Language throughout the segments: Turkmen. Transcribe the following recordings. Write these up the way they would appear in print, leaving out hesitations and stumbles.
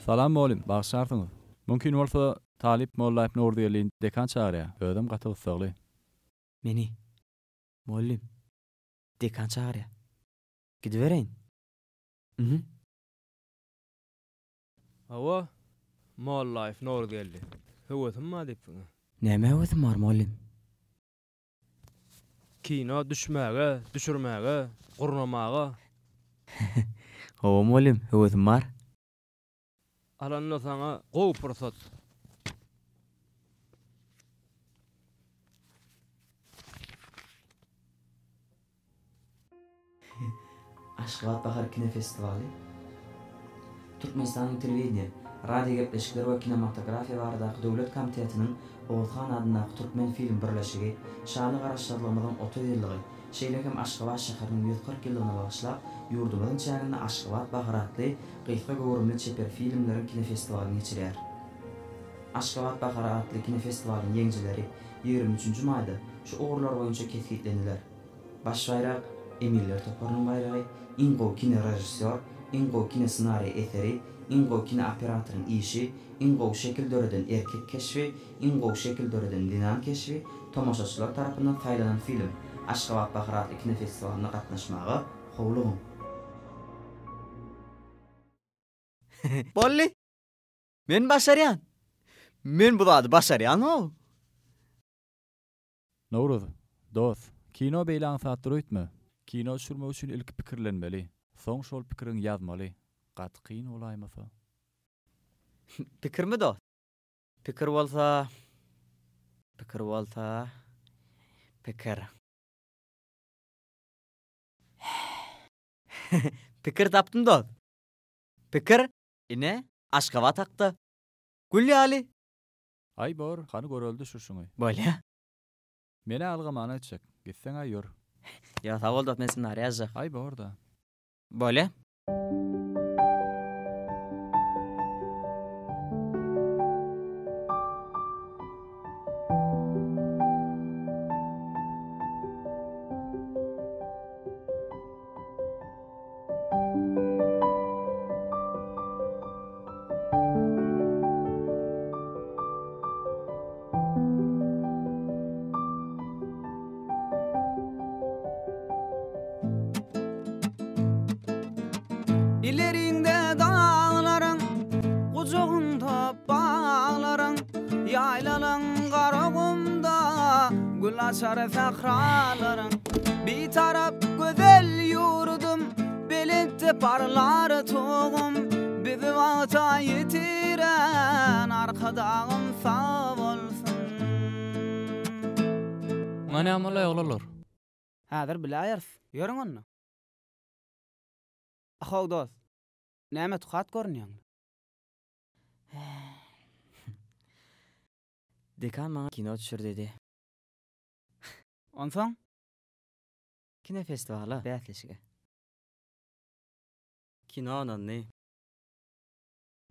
Salam molim, bağışlarsyňyz. Mümkin bolsa Talip Molla ibn Urdiýelin dekan çağırýar. Özüm gaty ysagly. Meni. Mollim. Dekan çağırýar. Gidibereň. Hawa Molla ibn Urdiýeli. Höwüsüm ma diýipsiň? Näme höwüsüm bar mollim? Kino düşmäge, düşürmäge, gurnamaga. Hawa mollim, höwüsüm bar. Alanna saňa gowy pursat. Aşgabat Bahar Kino Festivali. Türkmenistan'ın televiziya, radio gepleşikleri ve kinematografiya baradaky Döwlet Komitetiniň Oğuzhan adyna Türkmen film birleşigi şanly garaşdyrylmadan 30 ýyllygy şeýlekem Aşgabat şäheriniň 140 ýyllygyna bagyşlap ýurdumyzyň çäginde Aşgabat Bahar adly gyýyka gowrumly çeper filmleriň kino festivalini geçirýär. Aşgabat Bahar adly kino festivalining ýeňjileri 23 maýda şu ogurlar boýunça ketgitlendiler. Baş baýrak Emiller Toparnyň baýragy, Ingo kino rejissor, Ingo kino ssenari eseri, Ingo kino operatoryň işi, Ingo şekil döreden erkek keşfi, Ingo şekil döreden dinan keşfi, tomaşaçylar tarapyndan taýlanan film Aşgabat Bahar adly kino festivalina gatnaşmagy howlugyň. Bolli. Men başarýan. Men bu zady başarýanmy? Nowruz, dost, kino beýlan satdyr öýtme. Kino sürmek üçin ilk pikirlenmeli. Soň şol pikiriň ýazmaly. Gatqyn olaýmasa. Pikirmi dost? Pikir bolsa... Pikir. Pikir tapdym dost. Pikir, ine, Aşgabat hakda. Gülýali. Ay bor, hany göreldi şuşuňy. Bolýa. Meni algamana etjek. Gitseň aýyor. Ya sağ ol dost, men seni arayacak. Ay bor da. Bolýa. İlerinde dağların, kucağında bağların, yaylalan qaragumda gül açar fəxraların. Bir taraf güzel yurdum, belette parlar toğum, bizi vata yetiren arkadağım sağ olsun. Mani amolay oğlalar. Häzir biläýäris, ýörüň onu. Ahog dost, näme tuhat görünýär? Dekan maňa kino düşür dedi. Onsoň? Kino festivali bätleşige. Kino onanny.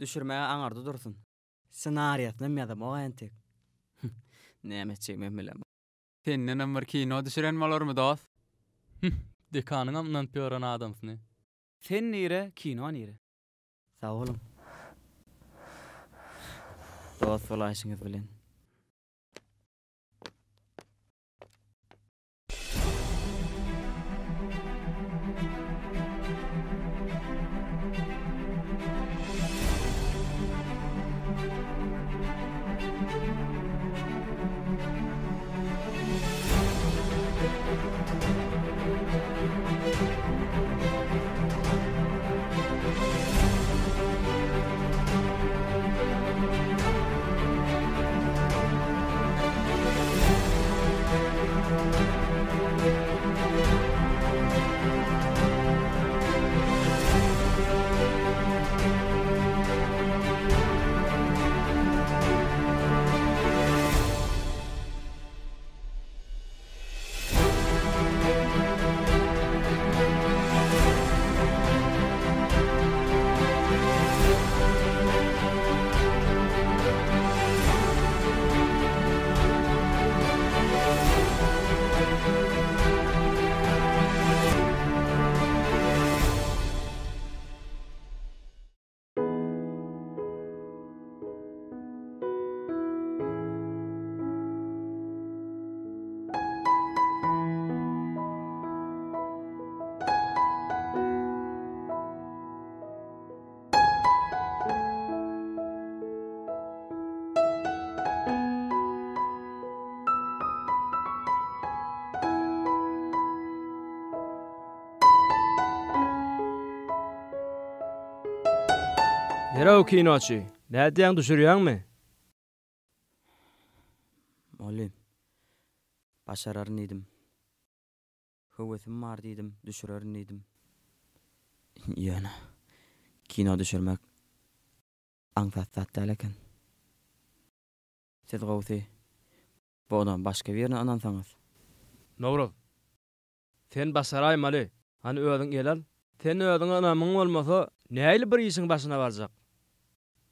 Düşürmäge aňarda dursun. Senariýasyny ýazam o entek. Näme çekmem bilem. Senden bir kino düşüren bolarmy dost? Dekanyň amdan pören adamsyny. Sen nire, kino nire. Sağ olun. Dost olaşyňyz bilen. Hera o kinoçy. Nädeň düşürýäňmi? Mollem. Başararyn idim. Höwesim bar diýdim, düşürerin idim. Ýöne. Kino düşürmek aňsat eken. Siz gowsy. Bodan başga birine anansaňyz. Nowra. Sen başaraýmaly. Hani özüň gelal. Sen özüň anamyň bolmasa näýli bir işiň başyna barjak?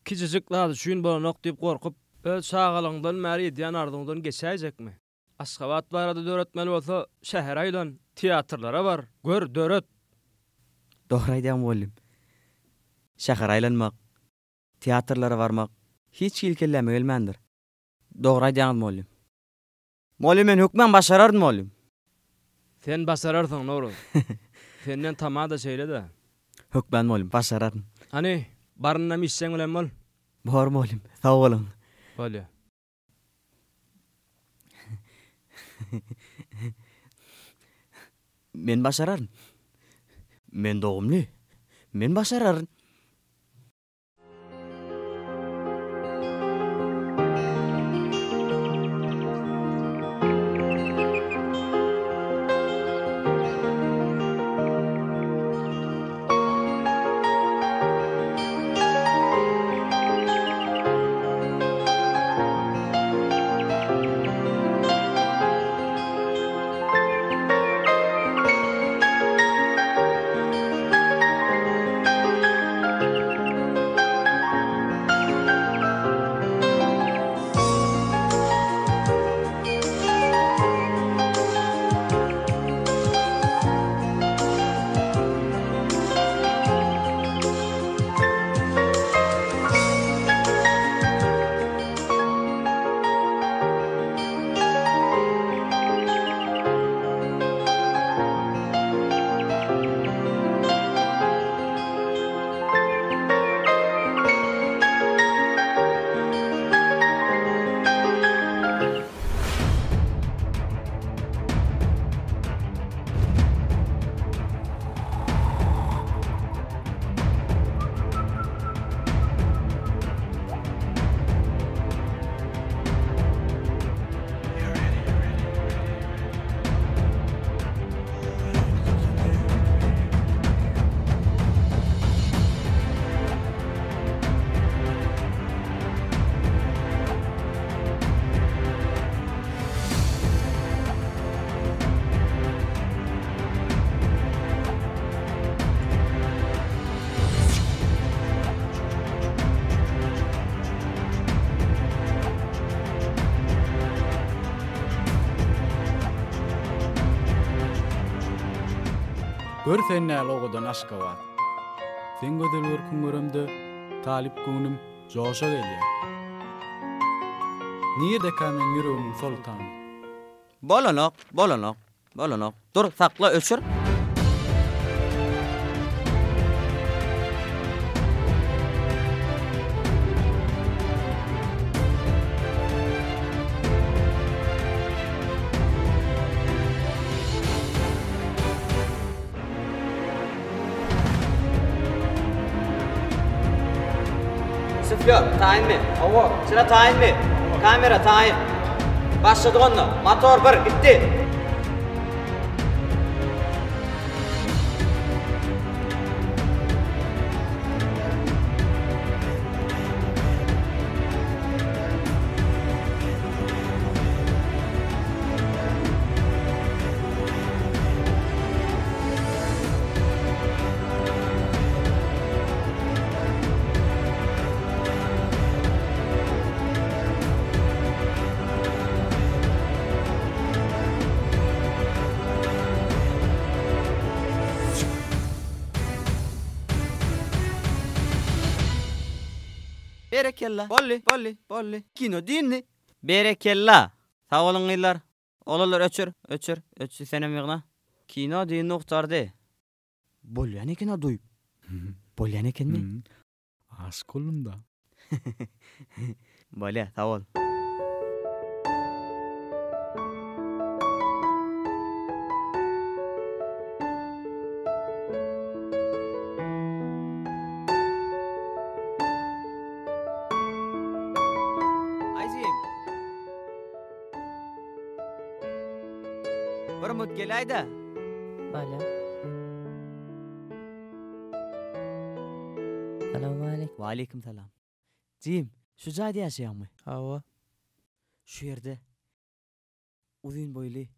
Kiçijik zady şuň bolanok diýip gorkup, öz şagalyňdan märi edýän arzuňdan geçäjekmi? Aşgabat barada döretmeli bolsa, şäher aýlan, teatrlara bar, gör döret. Dogry aýdýan boldum. Şäher aýlanmak, teatrlara barmak hiç ilkelläme gelmendir. Dogry aýdýan boldum. Mollem men hökmen başarardym mollem. Sen başararsyň Nowra. Senden tamada şeýle de. Hökmen mollem başarardym. Hani barynam işseň bilen bol. Bar mollem, sag bolun. Bolýar. Men başararyn. Men dogumly. Men başararyn. Gör sen näle ogadan Aşgabat. Sen gözel görkün göremde talip göňüm joşa gelýär. Niýe men ýüregim soltan? Bolanok. Dur, sakla öçür. Sıfır, tayin mi? Sıra tayin mi? Kamera tayin. Başladı onu. Motor bir, bitti. Berekella. Bolli. Kino dinni. Berekella. Sağ olun ýyllar. Olalar öçür senem ýygna. Kino dinni uktardy. Bolýan eken o duýup. Bolýan ekenmi? Aşk olunda. Bolýa, sağ ol. Gelayda. Bala. Assalamu alaykum. Wa alaykum salam. Jim, şu jaýda ýaşaýarmy? Hawa. Şu ýerde uzun boyly,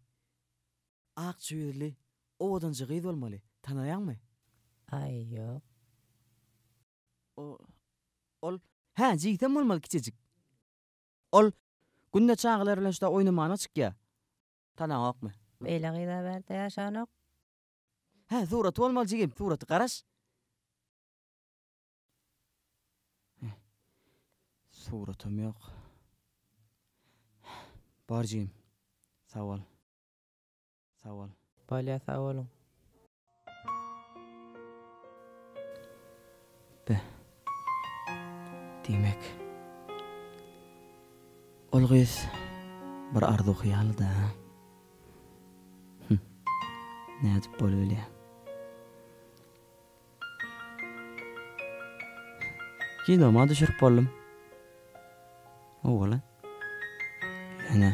ak çüýürli, owadan jygy bolmaly. Tanaýarmy? Ay ýok. Ol, ha, jiýtem bolmaly kiçijik. Ol günde çağlar bilen şuda oýnamana çykýar. Tanaýakmy? Beýle gyza berde ýaşanok. Ha, surat bolmaly jigim, suraty garaş. Suratym ýok. Barjym. Sawal. Bala sağ olun. Demek. Ol gyz bir arzu hyýaly da. Nädip bolýar? Kinoma düşürüp boldum. Oğlan. Ana.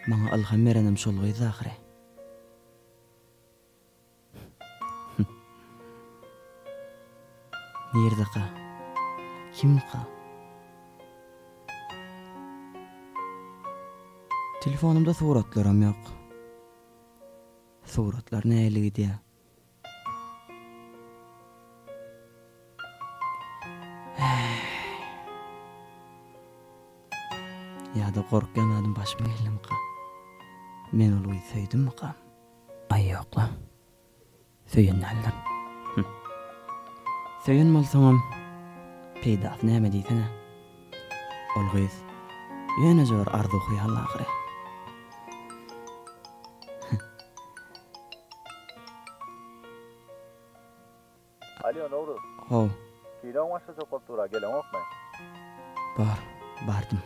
Maňa alham berenem şol gyz ahire. Nerede ka? Kim ka? Telefonumda suratlaram ýok. Suratlar näýligi diýe. Ýa-da gorkýan adam başyma geldim ka. Men olu söýdümmi ka? Ay ýokla. Söýenler. Söýen bolsaňam peýdasy näme diýsene? Ol gyz ýöne jor arzu hyýal ahire. Alo Novruz. Ho, Kiran başa sokup tura gelen okma. Bardım.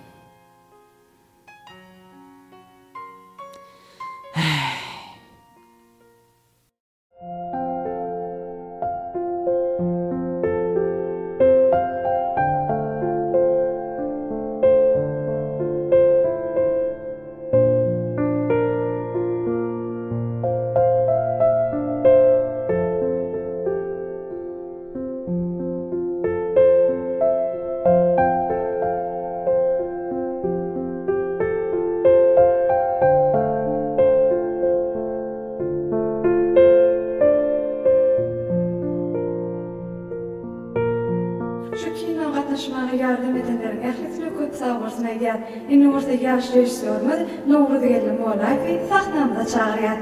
Şu kino gatnaşmagy yardım edenlerin ählisine köp sag bolsun eger. Üniversite ýaş rejissörimiz Nowruz Gelin Molaýew sahnamda çağırýar.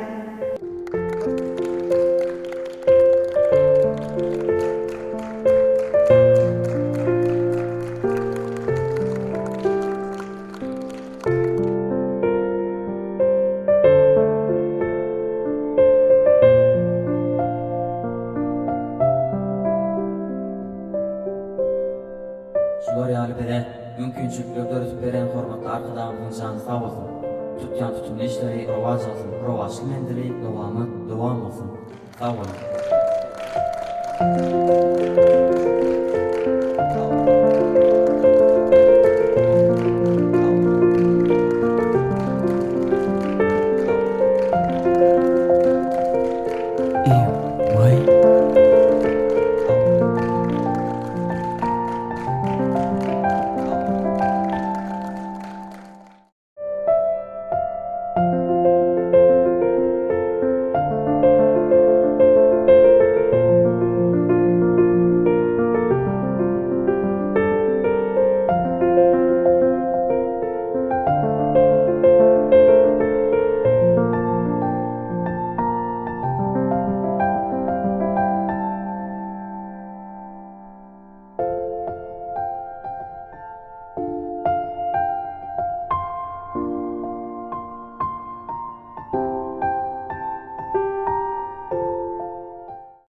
Şular ýaly beren, mümkinçilikler ötüp beren hormatly arkadaşymyň jany sag bolsun. Tutýan tutumly işleri rowaj bolsun, rowajly mendiri dowam bolsun. Sag bolun.